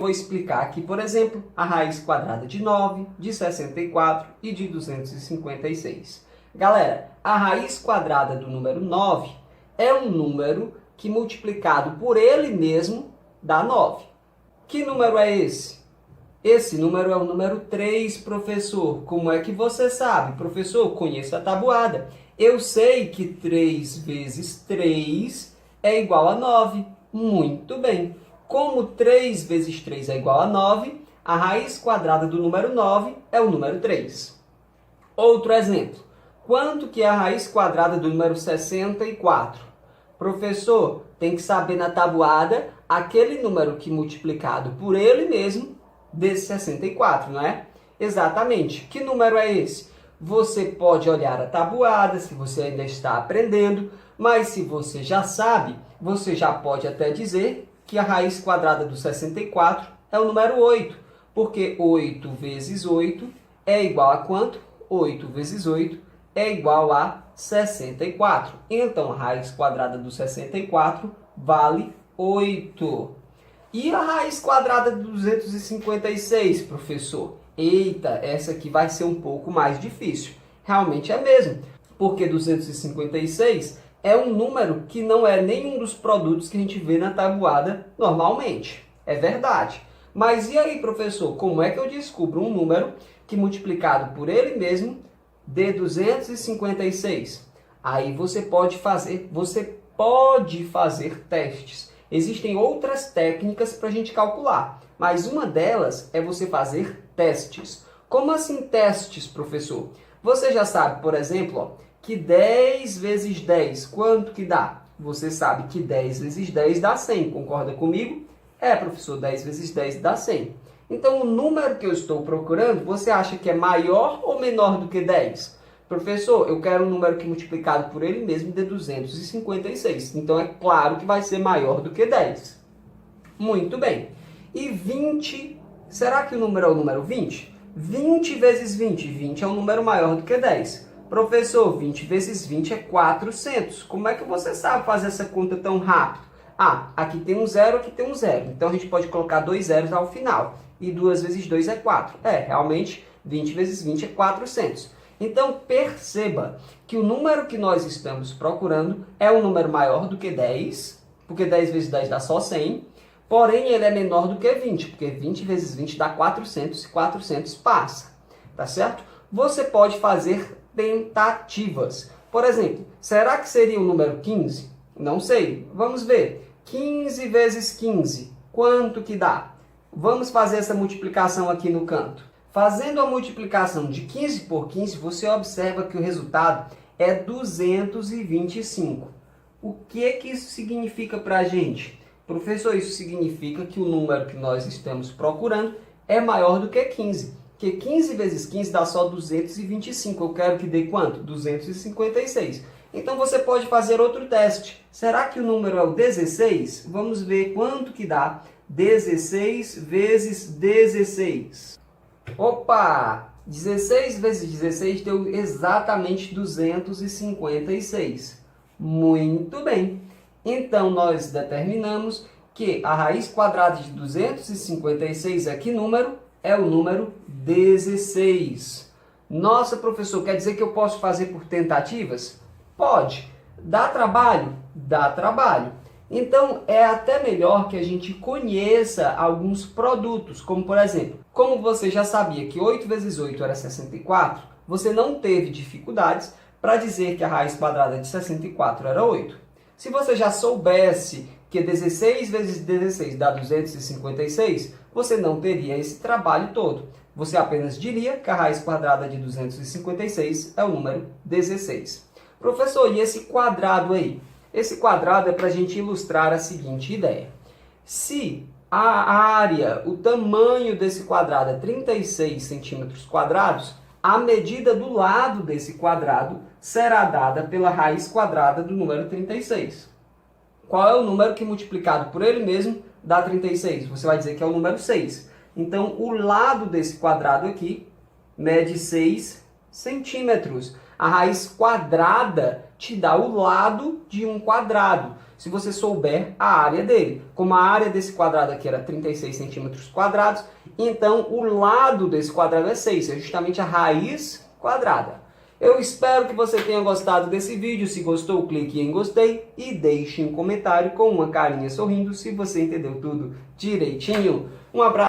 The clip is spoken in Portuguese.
Vou explicar aqui, por exemplo, a raiz quadrada de 9, de 64 e de 256. Galera, a raiz quadrada do número 9 é um número que multiplicado por ele mesmo dá 9. Que número é esse? Esse número é o número 3, professor. Como é que você sabe? Professor, conheço a tabuada. Eu sei que 3 vezes 3 é igual a 9. Muito bem. Como 3 vezes 3 é igual a 9, a raiz quadrada do número 9 é o número 3. Outro exemplo. Quanto que é a raiz quadrada do número 64? Professor, tem que saber na tabuada aquele número que multiplicado por ele mesmo desse 64, não é? Exatamente. Que número é esse? Você pode olhar a tabuada se você ainda está aprendendo, mas se você já sabe, você já pode até dizer que a raiz quadrada do 64 é o número 8, porque 8 vezes 8 é igual a quanto? 8 vezes 8 é igual a 64. Então, a raiz quadrada do 64 vale 8. E a raiz quadrada de 256, professor? Eita, essa aqui vai ser um pouco mais difícil. Realmente é mesmo, porque 256 é um número que não é nenhum dos produtos que a gente vê na tabuada normalmente. É verdade. Mas e aí, professor, como é que eu descubro um número que multiplicado por ele mesmo dê 256? Aí você pode fazer testes. Existem outras técnicas para a gente calcular, mas uma delas é você fazer testes. Como assim testes, professor? Você já sabe, por exemplo, ó, que 10 vezes 10, quanto que dá? Você sabe que 10 vezes 10 dá 100, concorda comigo? É, professor, 10 vezes 10 dá 100. Então, o número que eu estou procurando, você acha que é maior ou menor do que 10? Professor, eu quero um número que multiplicado por ele mesmo dê 256. Então, é claro que vai ser maior do que 10. Muito bem. E 20, será que o número é o número 20? 20 vezes 20, 20 é um número maior do que 10. Professor, 20 vezes 20 é 400. Como é que você sabe fazer essa conta tão rápido? Ah, aqui tem um zero, aqui tem um zero. Então, a gente pode colocar 2 zeros ao final. E 2 vezes 2 é 4. É, realmente, 20 vezes 20 é 400. Então, perceba que o número que nós estamos procurando é um número maior do que 10, porque 10 vezes 10 dá só 100, porém ele é menor do que 20, porque 20 vezes 20 dá 400 e 400 passa, tá certo? Você pode fazer tentativas. Por exemplo, será que seria o número 15? Não sei. Vamos ver. 15 vezes 15, quanto que dá? Vamos fazer essa multiplicação aqui no canto. Fazendo a multiplicação de 15 por 15, você observa que o resultado é 225. O que isso significa para a gente? Professor, isso significa que o número que nós estamos procurando é maior do que 15. Porque 15 vezes 15 dá só 225. Eu quero que dê quanto? 256. Então, você pode fazer outro teste. Será que o número é o 16? Vamos ver quanto que dá 16 vezes 16. Opa! 16 vezes 16 deu exatamente 256. Muito bem. Então, nós determinamos que a raiz quadrada de 256 é que número? É o número 16. Nossa, professor, quer dizer que eu posso fazer por tentativas? Pode. Dá trabalho? Dá trabalho. Então, é até melhor que a gente conheça alguns produtos, como por exemplo, como você já sabia que 8 vezes 8 era 64, você não teve dificuldades para dizer que a raiz quadrada de 64 era 8. Se você já soubesse que 16 vezes 16 dá 256, você não teria esse trabalho todo. Você apenas diria que a raiz quadrada de 256 é o número 16. Professor, e esse quadrado aí? Esse quadrado é para a gente ilustrar a seguinte ideia. Se a área, o tamanho desse quadrado é 36 centímetros quadrados, a medida do lado desse quadrado será dada pela raiz quadrada do número 36. Qual é o número que multiplicado por ele mesmo dá 36? Você vai dizer que é o número 6. Então, o lado desse quadrado aqui mede 6 centímetros. A raiz quadrada te dá o lado de um quadrado. se você souber a área dele. Como a área desse quadrado aqui era 36 centímetros quadrados, então o lado desse quadrado é 6, é justamente a raiz quadrada. Eu espero que você tenha gostado desse vídeo. Se gostou, clique em gostei e deixe um comentário com uma carinha sorrindo se você entendeu tudo direitinho. Um abraço.